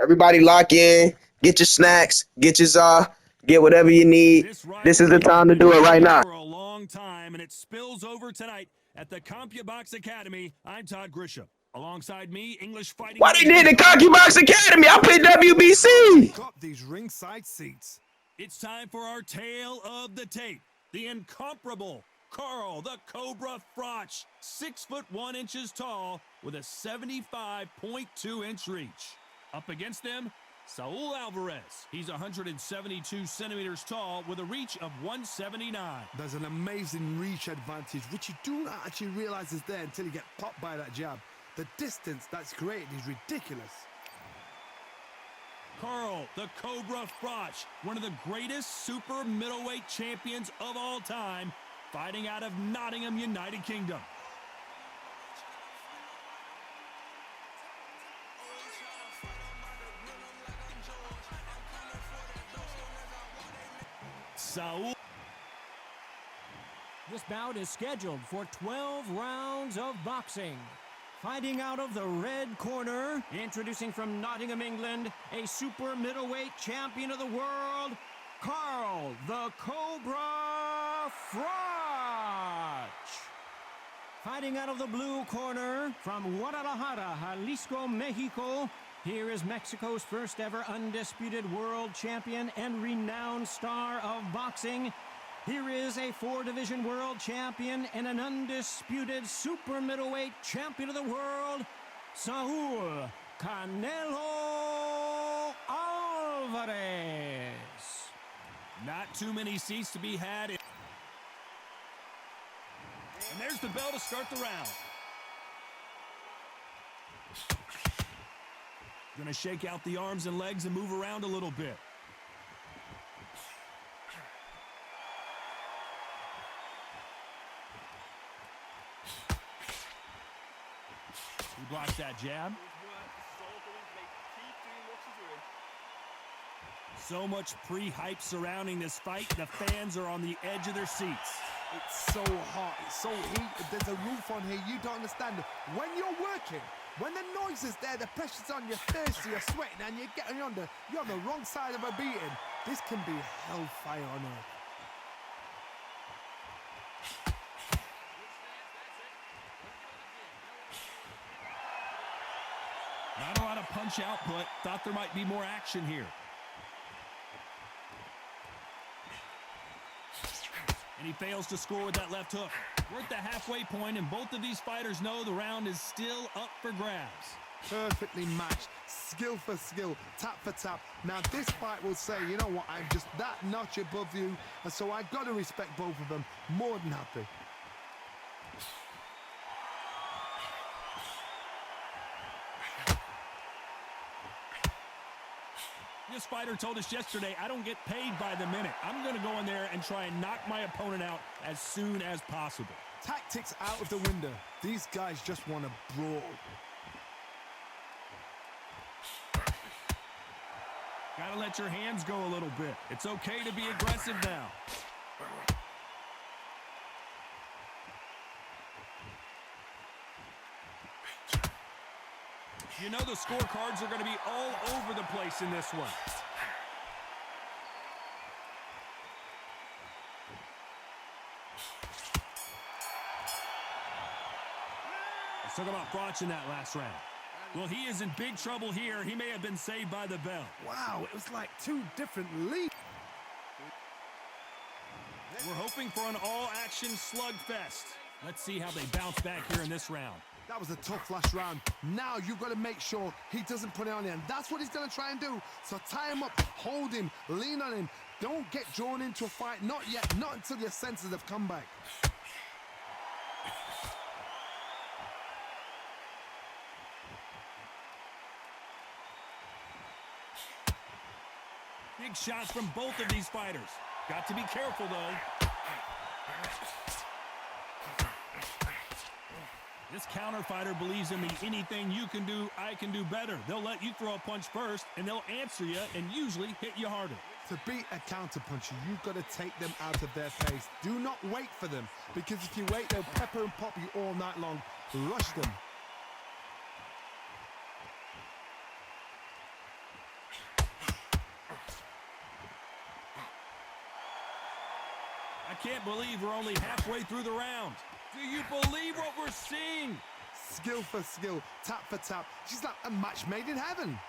Everybody lock in. Get your snacks. Get whatever you need. This is the time to do it right now. For a long time, and it spills over tonight at the CompuBox Academy. I'm Todd Grisham. Alongside me, English fighting. Why they did the CompuBox Academy? I played WBC. Got these ringside seats. It's time for our tale of the tape. The incomparable Carl the Cobra Froch, 6'1" tall, with a 75.2-inch reach. Up against them, Saul Alvarez. He's 172 centimeters tall with a reach of 179. There's an amazing reach advantage, which you do not actually realize is there until you get popped by that jab. The distance that's created is ridiculous. Carl the Cobra Froch, one of the greatest super middleweight champions of all time, fighting out of Nottingham, United Kingdom. Saul. This bout is scheduled for 12 rounds of boxing. Fighting out of the red corner, introducing from Nottingham, England, a super middleweight champion of the world, Carl the Cobra Froch. Fighting out of the blue corner, from Guadalajara, Jalisco, Mexico, here is Mexico's first ever undisputed world champion and renowned star of boxing. Here is a 4-division world champion and an undisputed super middleweight champion of the world, Saul Canelo Alvarez. Not too many seats to be had. And there's the bell to start the round. Gonna shake out the arms and legs and move around a little bit. He blocks that jab. So much pre-hype surrounding this fight. The fans are on the edge of their seats. It's so hot, it's so heated. There's a roof on here, you don't understand. When you're working, when the noise is there, the pressure's on, you're thirsty, you're sweating, and you're on the wrong side of a beating. This can be hellfire on earth. Not a lot of punch output. Thought there might be more action here. And he fails to score with that left hook. We're at the halfway point, and both of these fighters know the round is still up for grabs. Perfectly matched, skill for skill, tap for tap. Now this fight will say, you know what, I'm just that notch above you, and so I've got to respect both of them. More than happy. This fighter told us yesterday, I don't get paid by the minute. I'm going to go in there and try and knock my opponent out as soon as possible. Tactics out of the window. These guys just want to brawl. Gotta let your hands go a little bit. It's okay to be aggressive now. You know the scorecards are going to be all over the place in this one. Let's talk about Froch in that last round. Well, he is in big trouble here. He may have been saved by the bell. Wow, it was like two different leagues. We're hoping for an all-action slugfest. Let's see how they bounce back here in this round. That was a tough last round. Now you've got to make sure he doesn't put it on him. That's what he's going to try and do. So tie him up, hold him, lean on him. Don't get drawn into a fight. Not yet. Not until your senses have come back. Big shots from both of these fighters. Got to be careful, though. This counter fighter believes in the anything you can do, I can do better. They'll let you throw a punch first, and they'll answer you and usually hit you harder. To beat a counter puncher, you've got to take them out of their pace. Do not wait for them, because if you wait, they'll pepper and pop you all night long. Rush them. I can't believe we're only halfway through the round. Do you believe what we're seeing? Skill for skill, tap for tap. She's like a match made in heaven.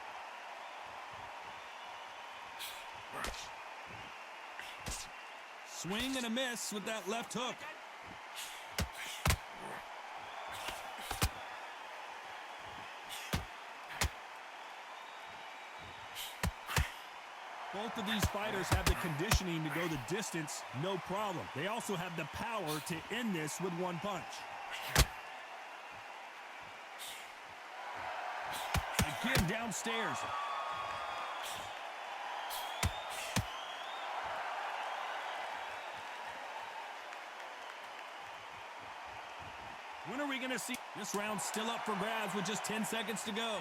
Swing and a miss with that left hook. Both of these fighters have the conditioning to go the distance, no problem. They also have the power to end this with one punch. Again, downstairs. When are we going to see? This round's still up for grabs with just 10 seconds to go.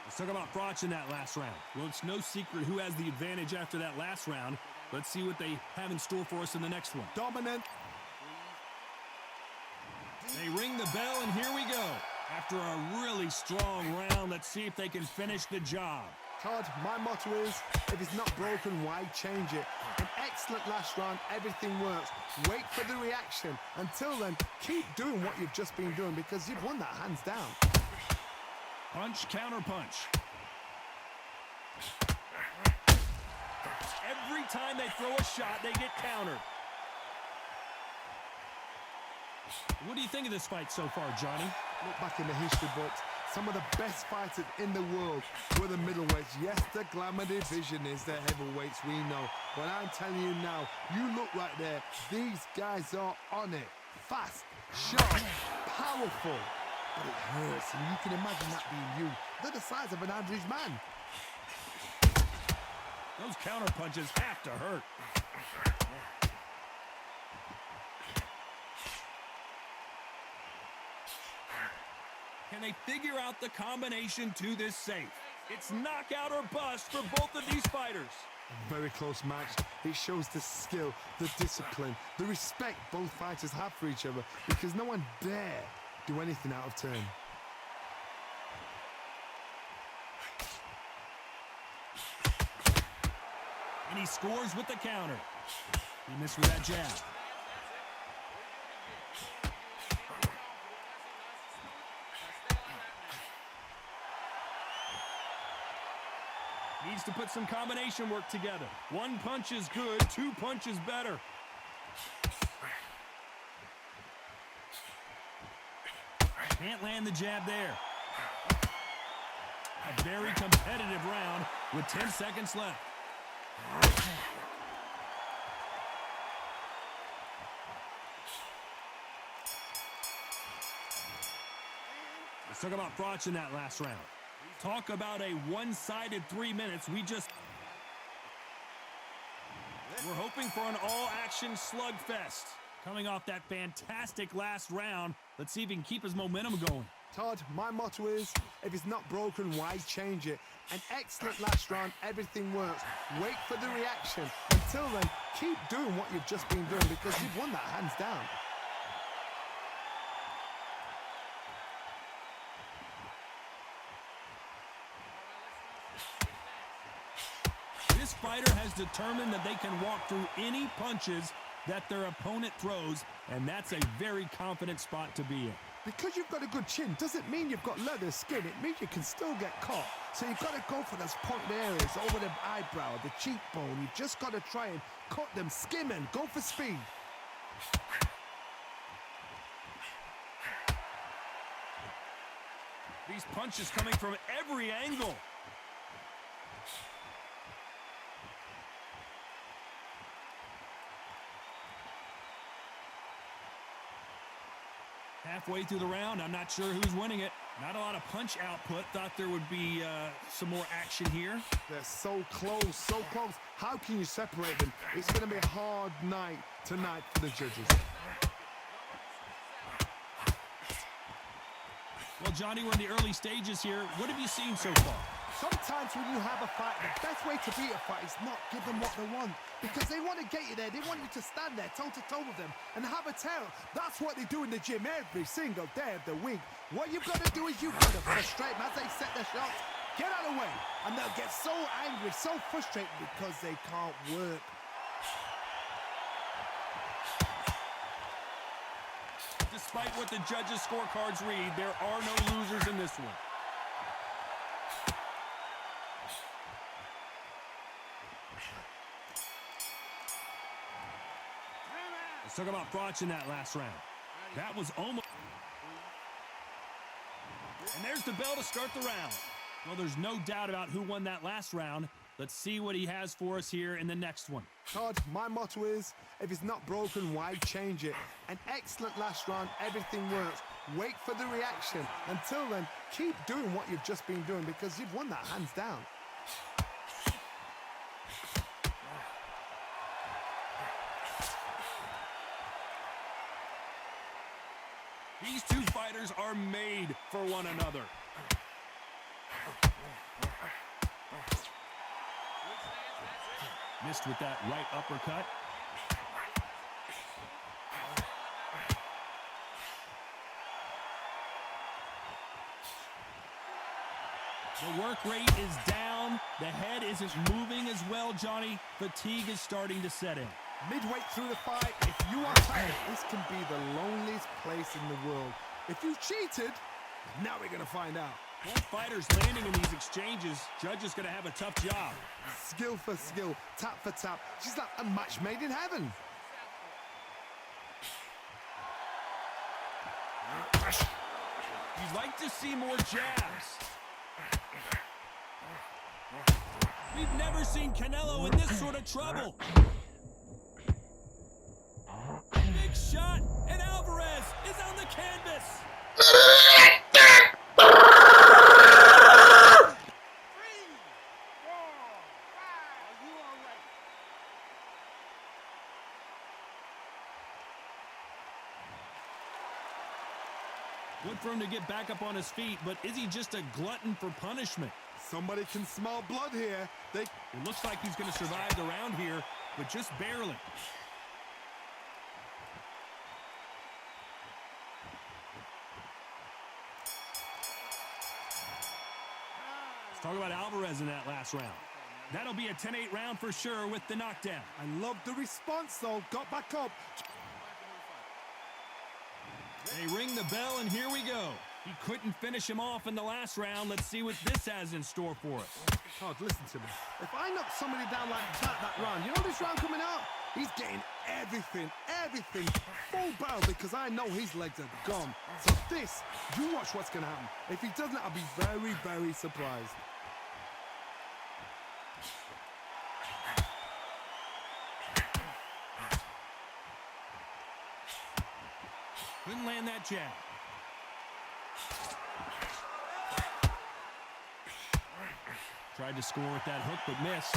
Let's talk about Froch in that last round. Well, it's no secret who has the advantage after that last round. Let's see what they have in store for us in the next one. Dominant. They ring the bell, and here we go. After a really strong round, let's see if they can finish the job. Todd, my motto is, if it's not broken, why change it? An excellent last round, everything works. Wait for the reaction. Until then, keep doing what you've just been doing because you've won that hands down. Punch, counter punch. Every time they throw a shot, they get countered. What do you think of this fight so far, Johnny? Look back in the history books. Some of the best fighters in the world were the middleweights. Yes, the glamour division is the heavyweights, we know. But I'm telling you now, you look right there. These guys are on it. Fast, sharp, powerful. But it hurts, and you can imagine that being you. They're the size of an average man. Those counter punches have to hurt. Can they figure out the combination to this safe? It's knockout or bust for both of these fighters. A very close match. It shows the skill, the discipline, the respect both fighters have for each other because no one dare do anything out of turn. And he scores with the counter. He missed with that jab. Needs to put some combination work together. One punch is good, two punches better. Can't land the jab there. A very competitive round with 10 seconds left. Let's talk about Froch in that last round. Talk about a one-sided 3 minutes. We're hoping for an all-action slugfest. Coming off that fantastic last round, let's see if he can keep his momentum going. Todd, my motto is, if it's not broken, why change it? An excellent last round, everything works. Wait for the reaction. Until then, keep doing what you've just been doing because you've won that hands down. This fighter has determined that they can walk through any punches that their opponent throws, and that's a very confident spot to be in. Because you've got a good chin doesn't mean you've got leather skin. It means you can still get caught. So you've got to go for those pointed areas over the eyebrow, the cheekbone. You've just got to try and cut them, skim and go for speed. These punches coming from every angle. Halfway through the round, I'm not sure who's winning it. Not a lot of punch output. Thought there would be some more action here. They're so close, so close. How can you separate them? It's going to be a hard night tonight for the judges. Well, Johnny, we're in the early stages here. What have you seen so far? Sometimes when you have a fight, the best way to beat a fight is not give them what they want. Because they want to get you there. They want you to stand there toe-to-toe with them and have a tear. That's what they do in the gym every single day of the week. What you've got to do is you've got to frustrate them as they set their shots. Get out of the way. And they'll get so angry, so frustrated because they can't work. Despite what the judges' scorecards read, there are no losers in this one. Let's talk about Froch in that last round. That was almost... And there's the bell to start the round. Well, there's no doubt about who won that last round. Let's see what he has for us here in the next one. Todd, my motto is, if it's not broken, why change it? An excellent last round, everything works. Wait for the reaction. Until then, keep doing what you've just been doing because you've won that hands down. These two fighters are made for one another. Missed with that right uppercut. The work rate is down. The head isn't moving as well, Johnny. Fatigue is starting to set in. Midway through the fight, if you are tired, this can be the loneliest place in the world. If you cheated, now we're going to find out. Both fighters landing in these exchanges. Judge is going to have a tough job. Skill for skill, tap for tap. She's like a match made in heaven. You'd like to see more jabs. We've never seen Canelo in this sort of trouble. Big shot, and Alvarez is on the canvas. Good for him to get back up on his feet, but is he just a glutton for punishment? Somebody can smell blood here. It looks like he's going to survive the round here, but just barely. Let's talk about Alvarez in that last round. That'll be a 10-8 round for sure with the knockdown. I love the response, though. Got back up. They ring the bell, and here we go. He couldn't finish him off in the last round. Let's see what this has in store for us. Todd, listen to me. If I knock somebody down like that round, you know this round coming out? He's getting everything, full barrel because I know his legs are gone. So this, you watch what's going to happen. If he doesn't, I'll be very, very surprised. Couldn't land that jab. Tried to score with that hook, but missed.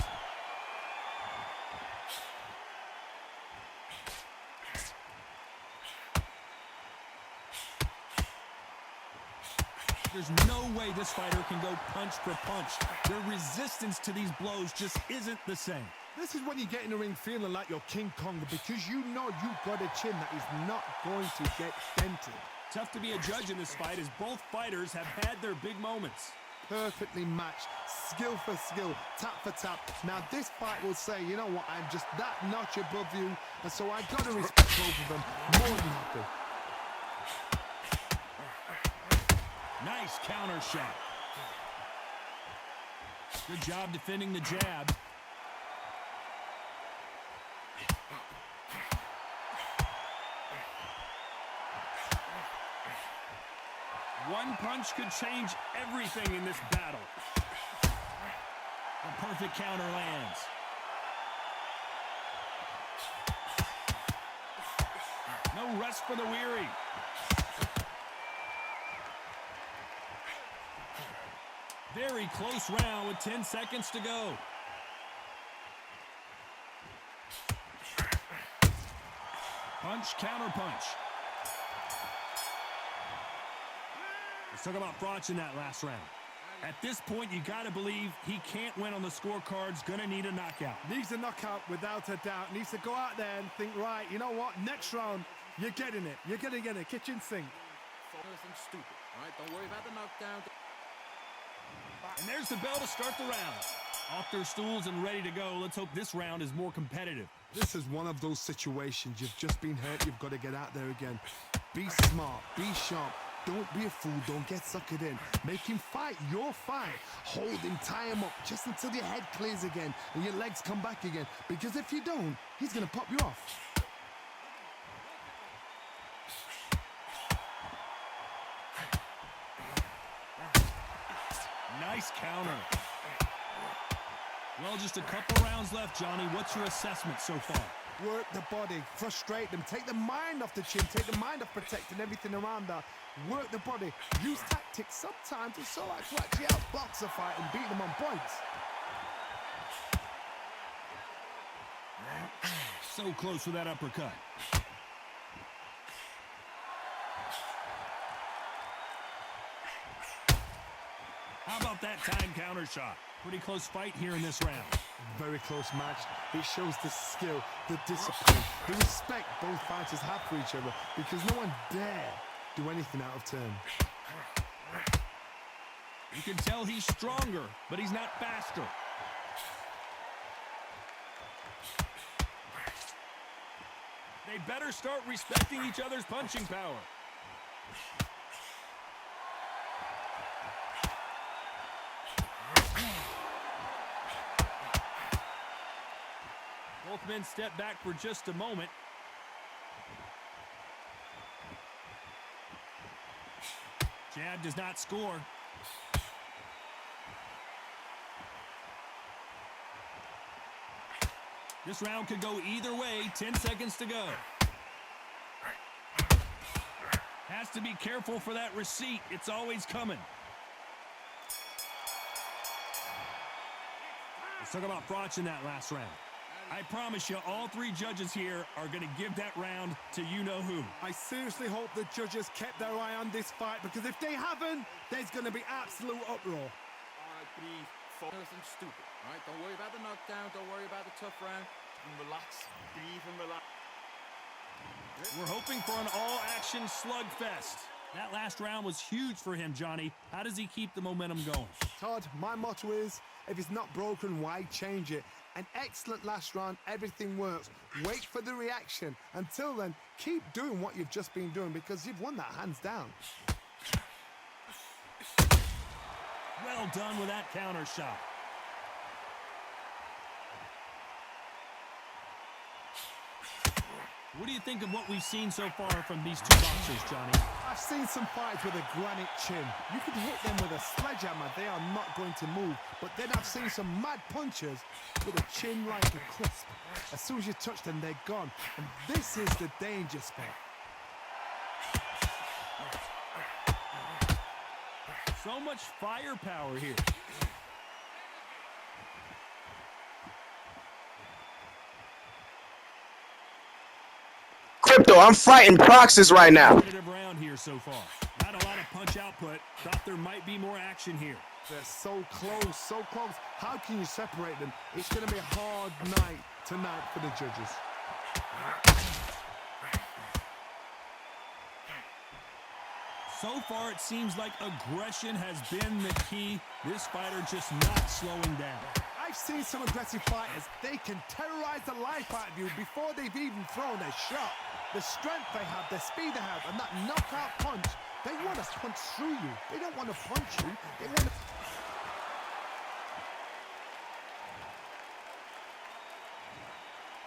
There's no way this fighter can go punch for punch. Their resistance to these blows just isn't the same. This is when you get in the ring feeling like you're King Kong because you know you've got a chin that is not going to get dented. Tough to be a judge in this fight as both fighters have had their big moments. Perfectly matched, skill for skill, tap for tap. Now this fight will say, you know what, I'm just that notch above you, and so I got to respect both of them more than happy. Nice counter shot. Good job defending the jab. One punch could change everything in this battle. The perfect counter lands. No rest for the weary. Very close round with 10 seconds to go. Punch, counter punch. Let's talk about Froch in that last round. At this point, you got to believe he can't win on the scorecards. Going to need a knockout. Needs a knockout without a doubt. Needs to go out there and think, right, you know what? Next round, you're getting it. You're going to get a kitchen sink. Stupid. All right, don't worry about the knockdown. And there's the bell to start the round. Off their stools and ready to go. Let's hope this round is more competitive. This is one of those situations. You've just been hurt. You've got to get out there again. Be smart. Be sharp. Don't be a fool. Don't get suckered in. Make him fight your fight. Hold him, tie him up just until your head clears again and your legs come back again. Because if you don't, he's going to pop you off. Nice counter. Well, just a couple rounds left, Johnny. What's your assessment so far? Work the body, frustrate them, take the mind off the chin, take the mind off protecting everything around that. Work the body, use tactics. Sometimes it's all right to actually outbox a fight and beat them on points. So close with that uppercut. How about that time counter shot? Pretty close fight here in this round. Very close match. It shows the skill, the discipline, the respect both fighters have for each other because no one dare do anything out of turn. You can tell he's stronger, but he's not faster. They better start respecting each other's punching power. Both men step back for just a moment. Jab does not score. This round could go either way. 10 seconds to go. Has to be careful for that receipt. It's always coming. Let's talk about Froch in that last round. I promise you, all three judges here are going to give that round to you-know-who. I seriously hope the judges kept their eye on this fight because if they haven't, there's going to be absolute uproar. All right, breathe. Focus and stupid. All right, don't worry about the knockdown. Don't worry about the tough round. And relax. Breathe and relax. We're hoping for an all-action slugfest. That last round was huge for him, Johnny. How does he keep the momentum going? Todd, my motto is, if it's not broken, why change it? An excellent last round, everything works. Wait for the reaction. Until then, keep doing what you've just been doing because you've won that hands down. Well done with that counter shot. What do you think of what we've seen so far from these two boxers, Johnny? I've seen some fights with a granite chin. You can hit them with a sledgehammer, they are not going to move. But then I've seen some mad punchers with a chin like a crisp. As soon as you touch them, they're gone. And this is the danger spot. So much firepower here. Crypto, I'm fighting Pryoxis right now. Competitive round here so far. Not a lot of punch output. Thought there might be more action here. They're so close, so close. How can you separate them? It's going to be a hard night tonight for the judges. So far, it seems like aggression has been the key. This fighter just not slowing down. I've seen some aggressive fighters. They can terrorize the life out of you before they've even thrown a shot. The strength they have, the speed they have, and that knockout punch, they want to punch through you. They don't want to punch you. They want to...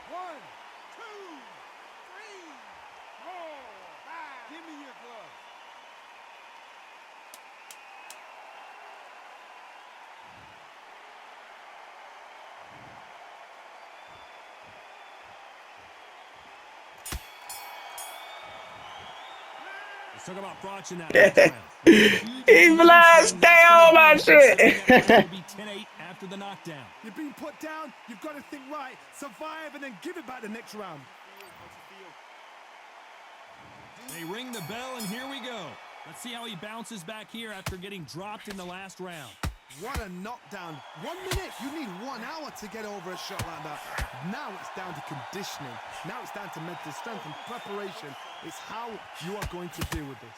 One, two, three, four, five. Give me your glove. Let's talk about Froch in that next round. He blast down my shit. It'll be 10-8 after the knockdown. You've been put down. You've got to think right, survive, and then give it back the next round. They ring the bell, and here we go. Let's see how he bounces back here after getting dropped in the last round. What a knockdown. 1 minute. You need 1 hour to get over a shot like that. Now it's down to conditioning. Now it's down to mental strength and preparation. It's how you are going to deal with this.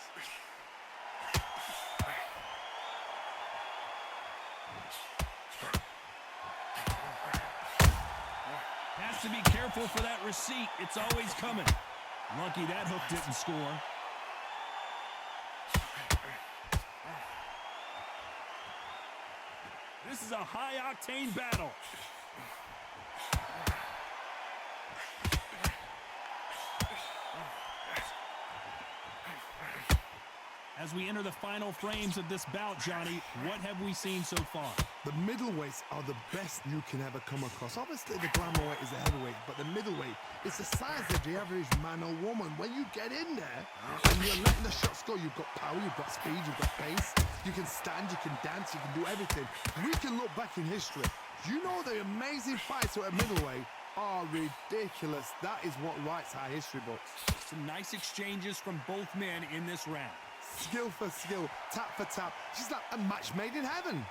Has to be careful for that receipt. It's always coming. Lucky that hook didn't score. This is a high-octane battle. As we enter the final frames of this bout, Johnny, what have we seen so far? The middleweights are the best you can ever come across. Obviously, the glamour weight is a heavyweight, but the middleweight is the size of the average man or woman. When you get in there and you're letting the shots go, you've got power, you've got speed, you've got pace. You can stand, you can dance, you can do everything. We can look back in history. You know the amazing fights at middleweight are ridiculous. That is what writes our history books. Some nice exchanges from both men in this round. Skill for skill, tap for tap. She's like a match made in heaven.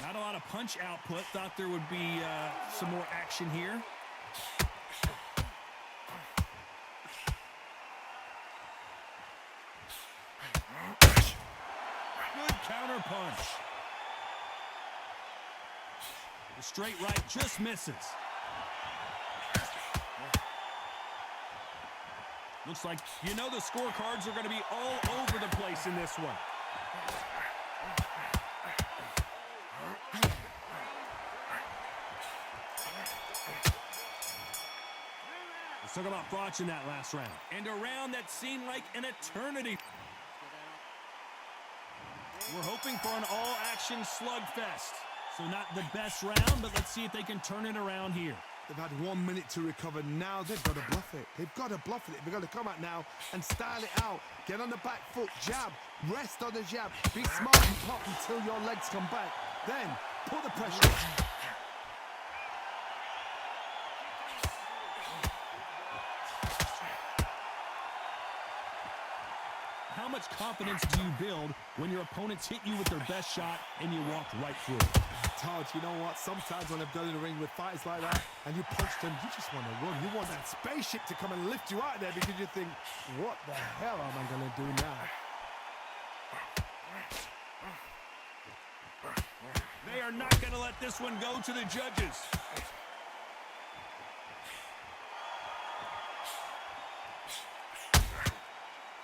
Not a lot of punch output. Thought there would be some more action here. Good counter punch. The straight right just misses. Looks like, you know, the scorecards are going to be all over the place in this one. Let's talk about Froch in that last round. And a round that seemed like an eternity. We're hoping for an all-action slugfest. So not the best round, but let's see if they can turn it around here. They've had 1 minute to recover. Now they've got to bluff it. They've got to bluff it. They've got to come out now and style it out. Get on the back foot, jab, rest on the jab. Be smart and pop until your legs come back. Then put the pressure. How much confidence do you build when your opponents hit you with their best shot and you walk right through it? Todd, you know what? Sometimes when I've done in the ring with fights like that and you punch them, you just want to run. You want that spaceship to come and lift you out of there because you think, what the hell am I going to do now? They are not going to let this one go to the judges.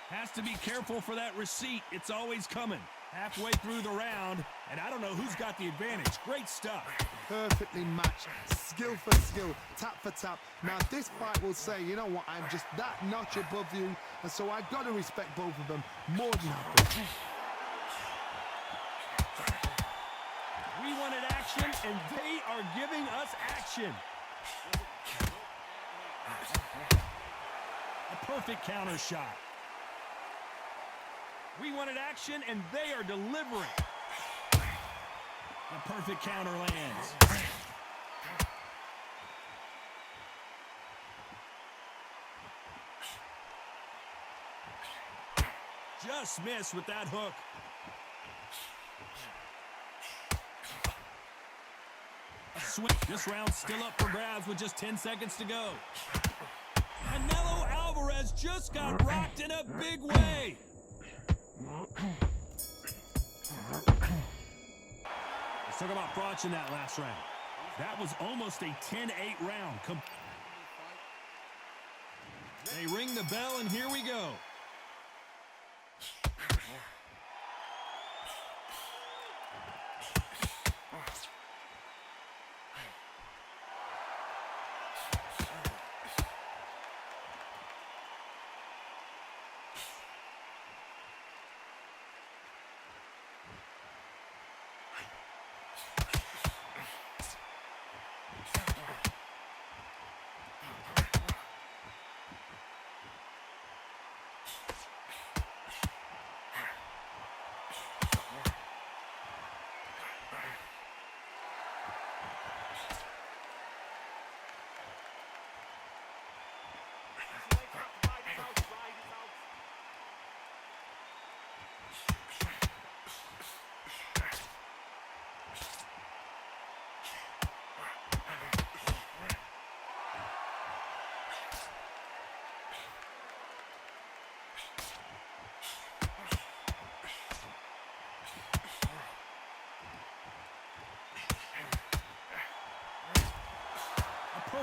Has to be careful for that receipt. It's always coming. Halfway through the round, and I don't know who's got the advantage. Great stuff. Perfectly matched. Skill for skill. Tap for tap. Now this fight will say, you know what, I'm just that notch above you, and so I've got to respect both of them more than happy. We wanted action, and they are giving us action. A perfect counter shot. We wanted action, and they are delivering. The perfect counter lands. Just missed with that hook. A swing. This round's still up for grabs with just 10 seconds to go. Canelo Alvarez just got rocked in a big way. Let's talk about Froch in that last round. That was almost a 10-8 round. They ring the bell, and here we go.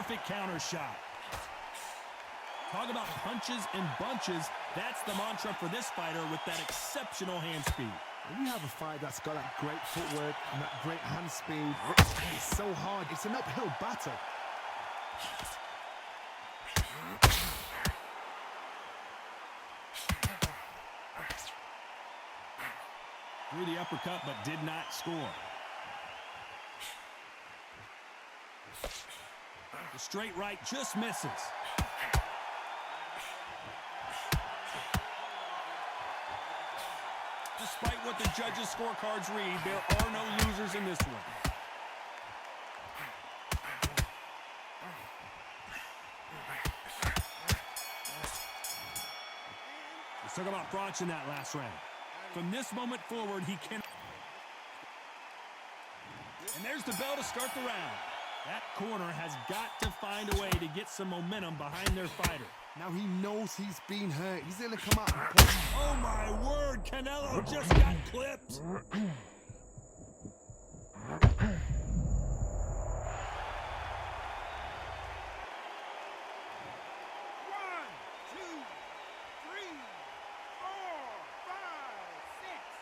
perfect counter shot. Talk about punches and bunches. That's the mantra for this fighter with that exceptional hand speed. When you have a fight that's got that great footwork and that great hand speed, it's so hard. It's an uphill battle. Threw the uppercut but did not score. The straight right just misses. Despite what the judges' scorecards read, there are no losers in this one. Let's talk about Froch in that last round. From this moment forward, he can... And there's the bell to start the round. That corner has got to find a way to get some momentum behind their fighter. Now he knows he's been hurt. He's going to come out and punch. Oh, my word. Canelo just got clipped. 6.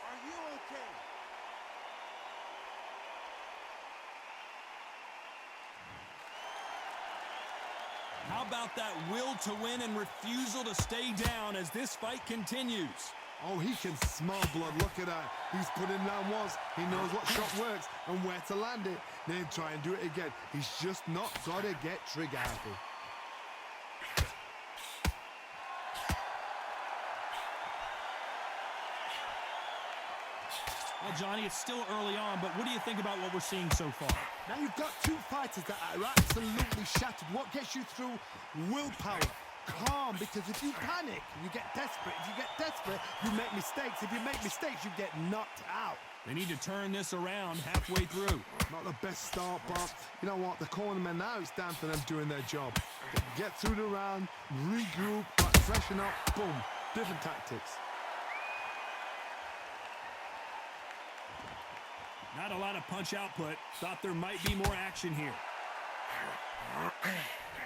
Are you okay? How about that will to win and refusal to stay down as this fight continues? Oh, he can smell blood. Look at that. He's put him down once. He knows what shot works and where to land it. Then try and do it again. He's just not got to get trigger happy. Well, Johnny, it's still early on, but what do you think about what we're seeing so far? Now you've got two fighters that are absolutely shattered. What gets you through? Willpower. Calm, because if you panic, you get desperate. If you get desperate, you make mistakes. If you make mistakes, you get knocked out. They need to turn this around halfway through. Not the best start, but you know what? The cornermen now, it's down to them doing their job. Get through the round, regroup, freshen up, boom. Different tactics. Not a lot of punch output. Thought there might be more action here.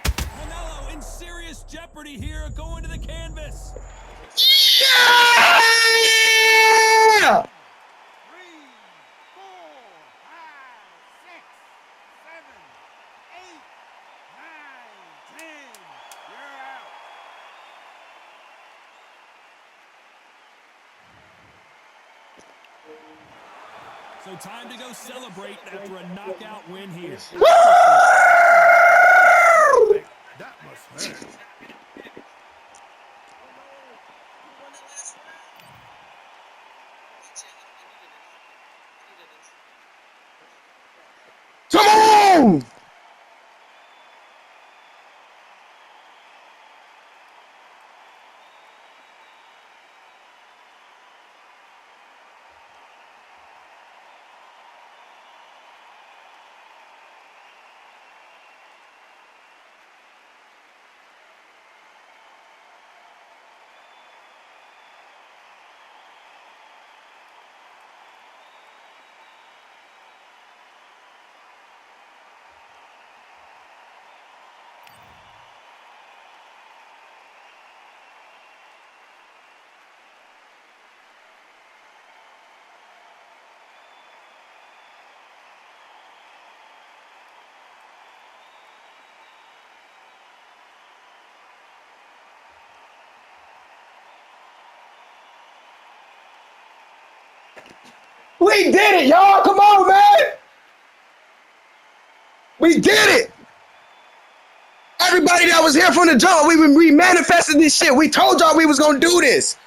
Canelo in serious jeopardy here, going to the canvas. Yeah! 3, 4, 5, 6, 7, 8, 9, 10. You're out. So time to go celebrate after a knockout win here. That must hurt. Come on! We did it, y'all. Come on, man. We did it. Everybody that was here from the jump, we manifested this shit. We told y'all we was going to do this.